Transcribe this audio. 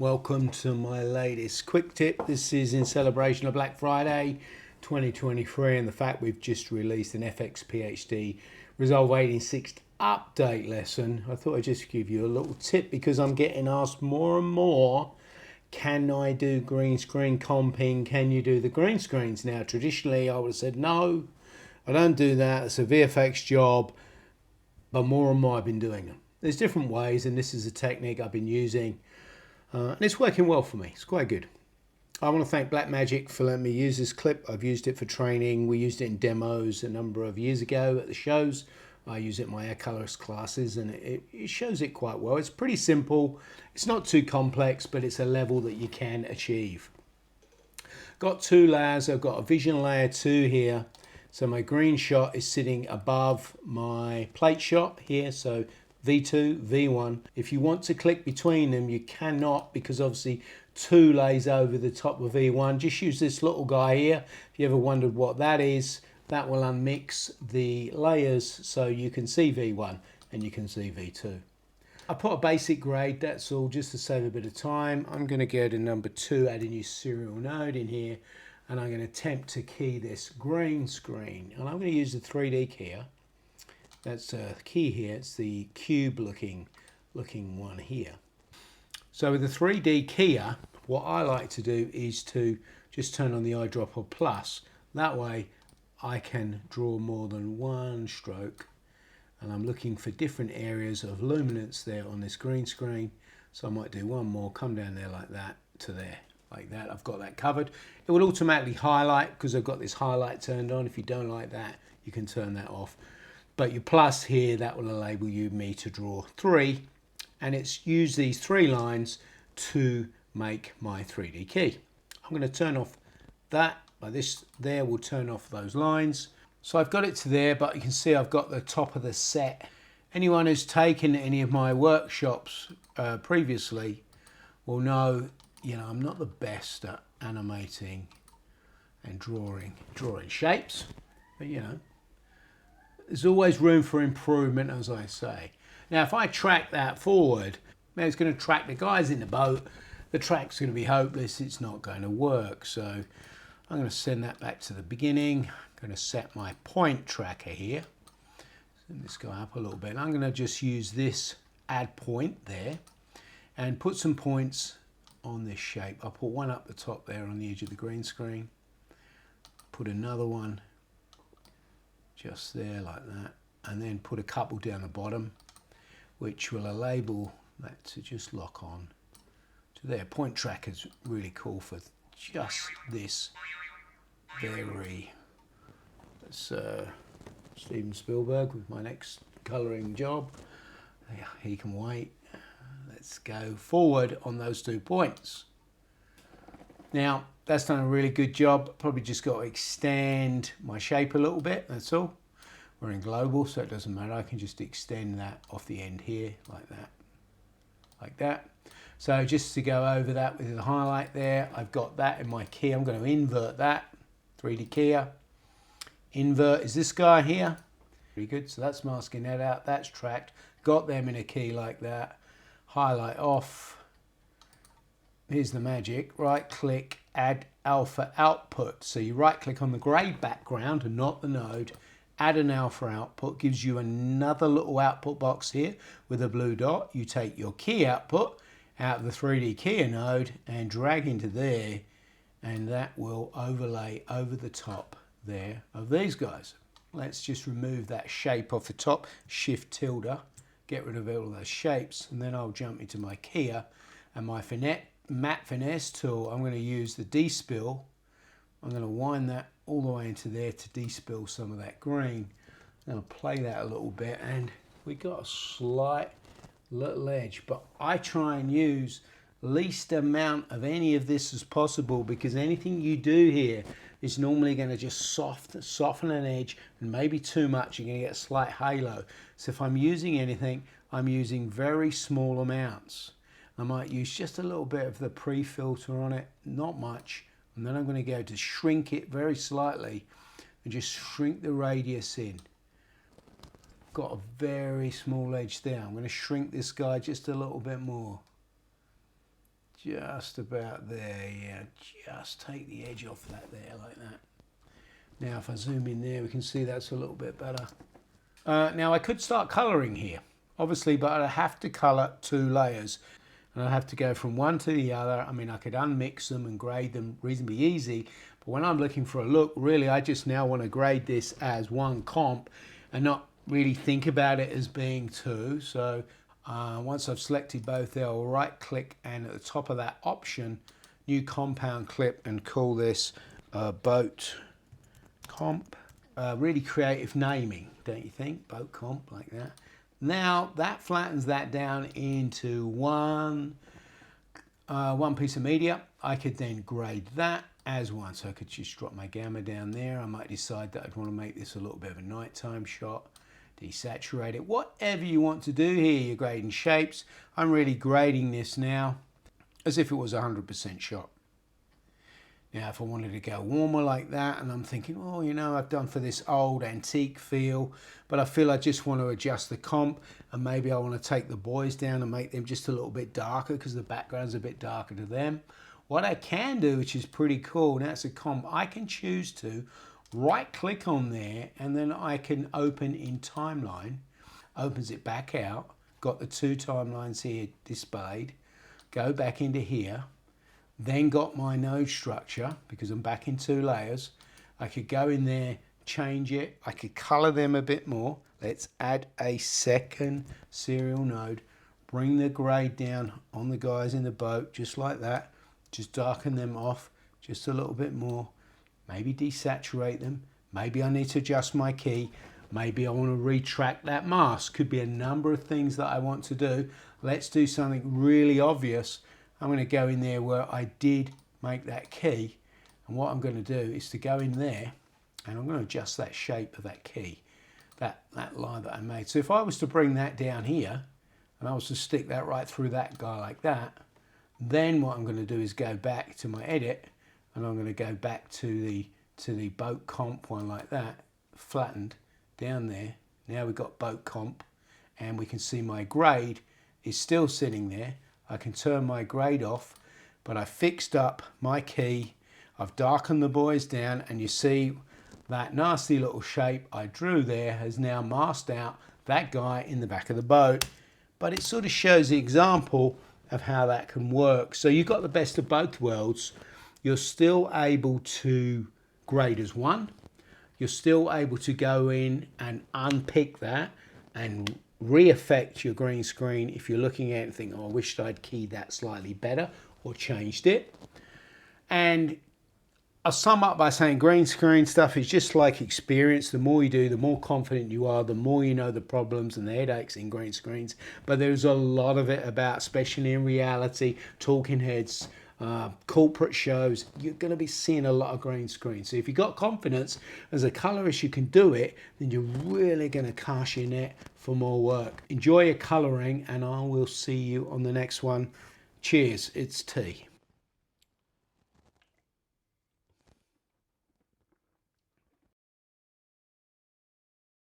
Welcome to my latest quick tip. This is in celebration of Black Friday 2023 and the fact we've just released an FX PhD Resolve 86 update lesson. I thought I'd just give you a little tip because I'm getting asked more and more, can I do green screen comping? Can you do the green screens? Now traditionally I would have said no, I don't do that, it's a VFX job, but more and more I've been doing them. There's different ways and this is a technique I've been using. And it's working well for me. It's quite good. I want to thank Blackmagic for letting me use this clip. I've used it for training. We used it in demos a number of years ago at the shows. I use it in my air colorist classes and it shows it quite well. It's pretty simple. It's not too complex, but it's a level that you can achieve. Got two layers. I've got a vision layer 2 here. So my green shot is sitting above my plate shot here. So V2, V1. If you want to click between them, you cannot because obviously 2 lays over the top of V1. Just use this little guy here. If you ever wondered what that is, that will unmix the layers so you can see V1 and you can see V2. I put a basic grade, that's all, just to save a bit of time. I'm going to go to number 2, add a new serial node in here, and I'm going to attempt to key this green screen. And I'm going to use the 3D keyer. That's a key here, it's the cube looking one here. So with the 3D keyer, what I like to do is to just turn on the eyedropper plus. That way I can draw more than one stroke, and I'm looking for different areas of luminance there on this green screen. So I might do one more, come down there like that to there, like that. I've got that covered. It will automatically highlight because I've got this highlight turned on. If you don't like that, you can turn that off. But your plus here, that will enable me to draw 3, and it's use these 3 lines to make my 3D key. I'm going to turn off that by this there will turn off those lines. So I've got it to there, but you can see I've got the top of the set. Anyone who's taken any of my workshops previously will know, I'm not the best at animating and drawing shapes, but there's always room for improvement, as I say. Now, if I track that forward, man, it's going to track the guys in the boat. The track's going to be hopeless. It's not going to work. So I'm going to send that back to the beginning. I'm going to set my point tracker here. Send this guy up a little bit. I'm going to just use this add point there and put some points on this shape. I'll put one up the top there on the edge of the green screen. Put another one just there like that, and then put a couple down the bottom, which will enable that to just lock on to there. Point tracker is really cool for just this very Steven Spielberg with my next colouring job. Yeah, he can wait. Let's go forward on those 2 points. Now, that's done a really good job. Probably just got to extend my shape a little bit, that's all. We're in global, so it doesn't matter. I can just extend that off the end here, like that. Like that. So just to go over that with the highlight there, I've got that in my key. I'm going to invert that. 3D keyer. Invert is this guy here. Pretty good, so that's masking that out. That's tracked. Got them in a key like that. Highlight off. Here's the magic, right click, add alpha output. So you right click on the grey background and not the node, add an alpha output, gives you another little output box here with a blue dot. You take your key output out of the 3D keyer node and drag into there, and that will overlay over the top there of these guys. Let's just remove that shape off the top, shift tilde, get rid of all those shapes, and then I'll jump into my keyer and my matte finesse tool. I'm going to use the despill. I'm going to wind that all the way into there to despill some of that green. I'm going to play that a little bit, and we got a slight little edge, but I try and use least amount of any of this as possible because anything you do here is normally going to just soften an edge, and maybe too much you're going to get a slight halo. So if I'm using anything, I'm using very small amounts. I might use just a little bit of the pre-filter on it, not much, and then I'm going to go to shrink it very slightly and just shrink the radius in. Got a very small edge there. I'm going to shrink this guy just a little bit more. just about there. Yeah, just take the edge off that there like that. Now if I zoom in there, we can see that's a little bit better. Now I could start colouring here, obviously, but I have to colour 2 layers. And I have to go from one to the other. I mean, I could unmix them and grade them reasonably easy. But when I'm looking for a look, really, I just now want to grade this as one comp and not really think about it as being 2. So once I've selected both there, I'll right click and at the top of that option, new compound clip, and call this boat comp. Really creative naming, don't you think? Boat comp, like that. Now that flattens that down into one piece of media. I could then grade that as one. So I could just drop my gamma down there. I might decide that I'd want to make this a little bit of a nighttime shot, desaturate it, whatever you want to do here. You're grading shapes. I'm really grading this now as if it was 100% shot. Now, if I wanted to go warmer like that, and I'm thinking, oh, you know, I've done for this old antique feel, but I feel I just want to adjust the comp, and maybe I want to take the boys down and make them just a little bit darker because the background's a bit darker to them. What I can do, which is pretty cool, now it's a comp, I can choose to right click on there, and then I can open in timeline, opens it back out, got the 2 timelines here displayed, go back into here, then got my node structure because I'm back in 2 layers. I could go in there, change it. I could color them a bit more. Let's add a second serial node. Bring the grade down on the guys in the boat, just like that. Just darken them off just a little bit more. Maybe desaturate them. Maybe I need to adjust my key. Maybe I want to retract that mask. Could be a number of things that I want to do. Let's do something really obvious. I'm going to go in there where I did make that key, and what I'm going to do is to go in there and I'm going to adjust that shape of that key, that line that I made. So if I was to bring that down here and I was to stick that right through that guy like that, then what I'm going to do is go back to my edit and I'm going to go back to the boat comp one like that, flattened down there. Now we've got boat comp and we can see my grade is still sitting there. I can turn my grade off, but I fixed up my key. I've darkened the boys down, and you see that nasty little shape I drew there has now masked out that guy in the back of the boat. But it sort of shows the example of how that can work. So you've got the best of both worlds. You're still able to grade as one. You're still able to go in and unpick that and re-affect your green screen if you're looking at it and think, oh, I wished I'd keyed that slightly better or changed it. And I'll sum up by saying green screen stuff is just like experience. The more you do, the more confident you are, the more you know the problems and the headaches in green screens. But there's a lot of it about, especially in reality, talking heads, corporate shows, you're going to be seeing a lot of green screen. So if you've got confidence as a colorist you can do it, then you're really going to cast your net for more work. Enjoy your coloring, and I will see you on the next one. Cheers, it's T.